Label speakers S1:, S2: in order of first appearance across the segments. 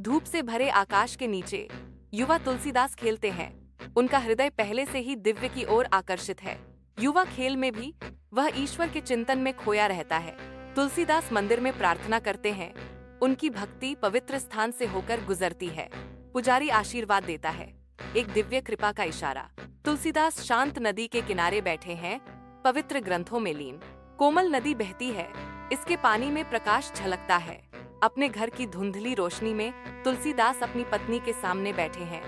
S1: धूप से भरे आकाश के नीचे युवा तुलसीदास खेलते हैं। उनका हृदय पहले से ही दिव्य की ओर आकर्षित है। युवा खेल में भी वह ईश्वर के चिंतन में खोया रहता है। तुलसीदास मंदिर में प्रार्थना करते हैं। उनकी भक्ति पवित्र स्थान से होकर गुजरती है। पुजारी आशीर्वाद देता है, एक दिव्य कृपा का इशारा। तुलसीदास शांत नदी के किनारे बैठे हैं, पवित्र ग्रंथों में लीन। कोमल नदी बहती है, इसके पानी में प्रकाश झलकता है। अपने घर की धुंधली रोशनी में तुलसीदास अपनी पत्नी के सामने बैठे हैं।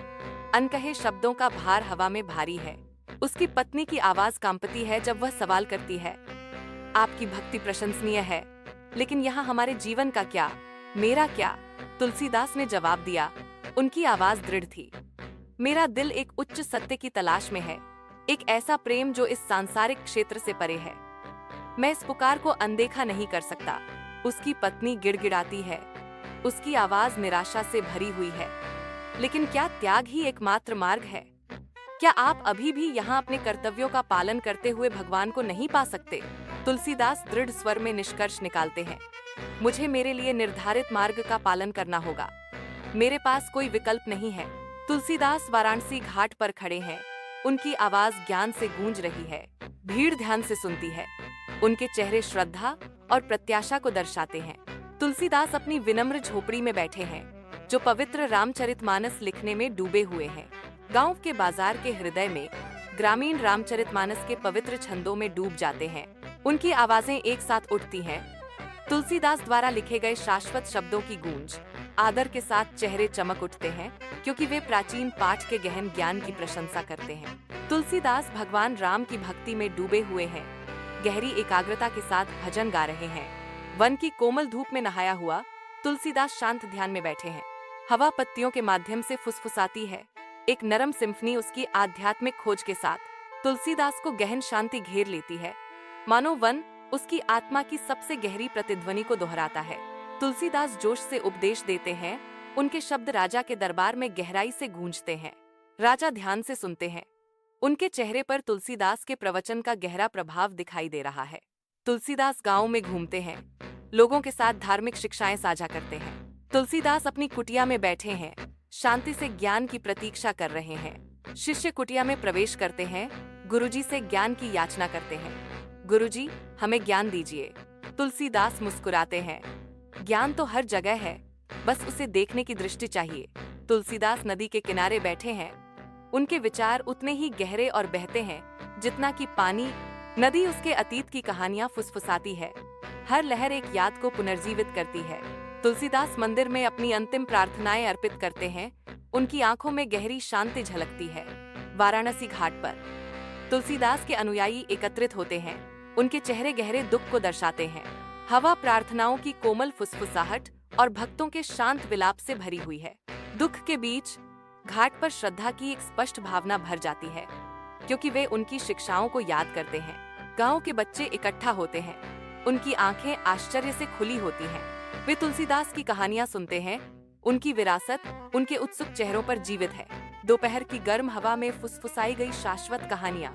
S1: अनकहे शब्दों का भार हवा में भारी है। उसकी पत्नी की आवाज कांपती है जब वह सवाल करती है, आपकी भक्ति प्रशंसनीय है, लेकिन यहाँ हमारे जीवन का क्या, मेरा क्या? तुलसीदास ने जवाब दिया। उनकी आवाज दृढ़ थी, मेरा दिल एक उच्च सत्य की तलाश में है, एक ऐसा प्रेम जो इस सांसारिक क्षेत्र से परे है। मैं इस पुकार को अनदेखा नहीं कर सकता। उसकी पत्नी गिड़गिड़ाती है, उसकी आवाज निराशा से भरी हुई है। लेकिन क्या त्याग ही एकमात्र मार्ग है? क्या आप अभी भी यहाँ अपने कर्तव्यों का पालन करते हुए भगवान को नहीं पा सकते? तुलसीदास दृढ़ स्वर में निष्कर्ष निकालते हैं, मुझे मेरे लिए निर्धारित मार्ग का पालन करना होगा। मेरे पास कोई विकल्प नहीं है। तुलसीदास वाराणसी घाट पर खड़े हैं। उनकी आवाज ज्ञान से गूंज रही है। भीड़ ध्यान से सुनती है। उनके चेहरे श्रद्धा और प्रत्याशा को दर्शाते हैं। तुलसीदास अपनी विनम्र झोपड़ी में बैठे हैं, जो पवित्र रामचरितमानस लिखने में डूबे हुए हैं। गांव के बाजार के हृदय में ग्रामीण रामचरितमानस के पवित्र छंदों में डूब जाते हैं। उनकी आवाजें एक साथ उठती हैं। तुलसीदास द्वारा लिखे गए शाश्वत शब्दों की गूंज। आदर के साथ चेहरे चमक उठते हैं, क्योंकि वे प्राचीन पाठ के गहन ज्ञान की प्रशंसा करते हैं। तुलसीदास भगवान राम की भक्ति में डूबे हुए हैं। गहरी एकाग्रता के साथ भजन गा रहे हैं। वन की कोमल धूप में नहाया हुआ तुलसीदास शांत ध्यान में बैठे हैं। हवा पत्तियों के माध्यम से फुसफुसाती है। एक नरम सिम्फनी उसकी आध्यात्मिक खोज के साथ तुलसीदास को गहन शांति घेर लेती है। मानो वन उसकी आत्मा की सबसे गहरी प्रतिध्वनि को दोहराता है। तुलसीदास जोश से उपदेश देते हैं। उनके शब्द राजा के दरबार में गहराई से गूंजते हैं। राजा ध्यान से सुनते हैं। उनके चेहरे पर तुलसीदास के प्रवचन का गहरा प्रभाव दिखाई दे रहा है। तुलसीदास गांव में घूमते हैं, लोगों के साथ धार्मिक शिक्षाएं साझा करते हैं। तुलसीदास अपनी कुटिया में बैठे हैं, शांति से ज्ञान की प्रतीक्षा कर रहे हैं। शिष्य कुटिया में प्रवेश करते हैं, गुरुजी से ज्ञान की याचना करते हैं। गुरुजी, हमें ज्ञान दीजिए। तुलसीदास मुस्कुराते हैं, ज्ञान तो हर जगह है, बस उसे देखने की दृष्टि चाहिए। तुलसीदास नदी के किनारे बैठे हैं। उनके विचार उतने ही गहरे और बहते हैं जितना कि पानी। नदी उसके अतीत की कहानियां फुसफुसाती है। हर लहर एक याद को पुनर्जीवित करती है। तुलसीदास मंदिर में अपनी अंतिम प्रार्थनाएं अर्पित करते हैं। उनकी आंखों में गहरी शांति झलकती है। वाराणसी घाट पर तुलसीदास के अनुयायी एकत्रित होते हैं। उनके चेहरे गहरे दुख को दर्शाते हैं। हवा प्रार्थनाओं की कोमल फुसफुसाहट और भक्तों के शांत विलाप से भरी हुई है। दुख के बीच घाट पर श्रद्धा की एक स्पष्ट भावना भर जाती है, क्योंकि वे उनकी शिक्षाओं को याद करते हैं। गांव के बच्चे इकट्ठा होते हैं। उनकी आंखें आश्चर्य से खुली होती हैं। वे तुलसीदास की कहानियां सुनते हैं। उनकी विरासत उनके उत्सुक चेहरों पर जीवित है। दोपहर की गर्म हवा में फुसफुसाई गई शाश्वत कहानियां